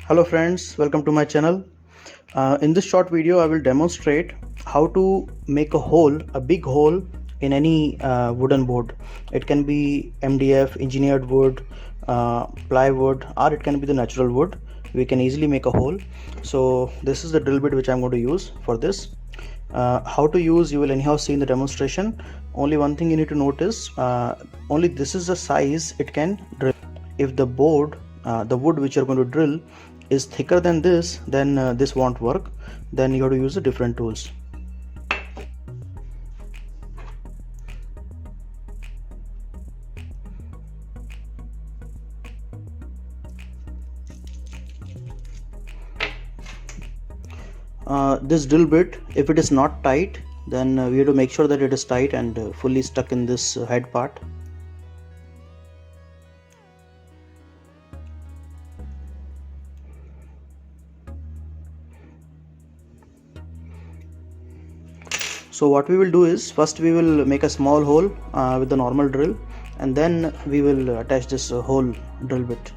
Hello friends, welcome to my channel. In this short video I will demonstrate how to make a big hole in any wooden board. It can be MDF, engineered wood, plywood, or it can be the natural wood. We can easily make a hole. So this is the drill bit which I'm going to use for this. How to use you will anyhow see in the demonstration. Only one thing you need to notice, only this is the size it can drill. If the wood which you're going to drill is thicker than this, then this won't work. Then you have to use the different tools. This drill bit, if it is not tight, then we have to make sure that it is tight and fully stuck in this head part. So what we will do is, first we will make a small hole with the normal drill, and then we will attach this whole drill bit.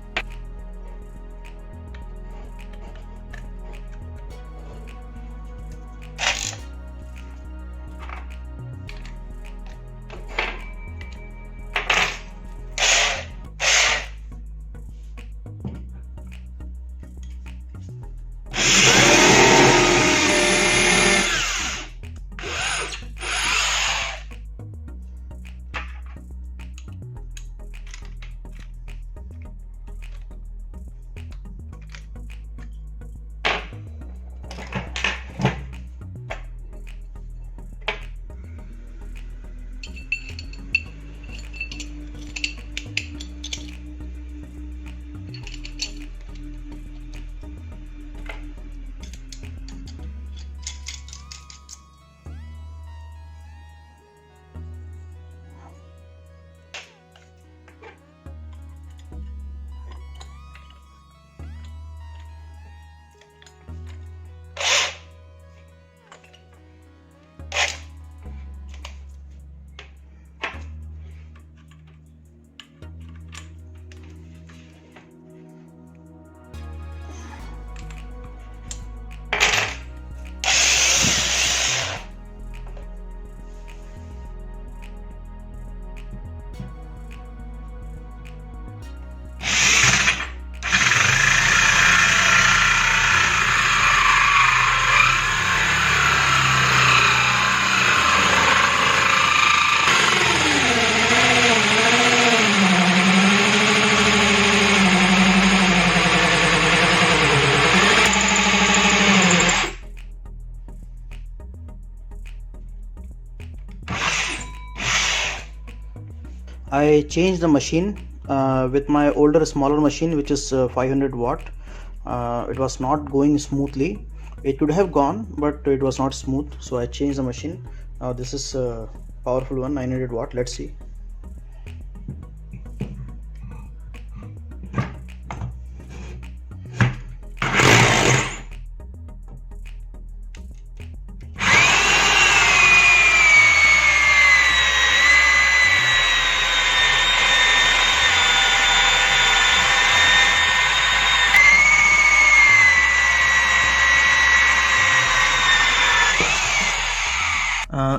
I changed the machine with my older smaller machine, which is 500 watt. It was not going smoothly. It could have gone, but it was not smooth, so I changed the machine. Now this is a powerful one, 900 watt. Let's see.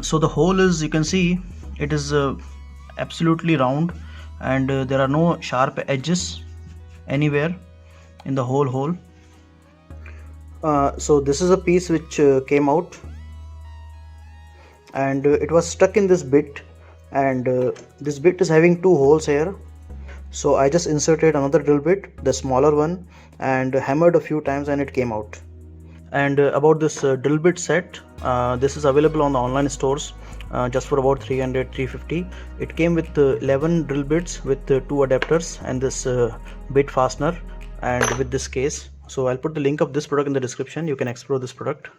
So the hole is, you can see, it is absolutely round, and there are no sharp edges anywhere in the whole hole. So this is a piece which came out, and it was stuck in this bit, and this bit is having two holes here. So I just inserted another drill bit, the smaller one, and hammered a few times, and it came out. And about this drill bit set, this is available on the online stores just for about 300-350. It came with 11 drill bits with 2 adapters and this bit fastener, and with this case. So I'll put the link of this product in the description. You can explore this product.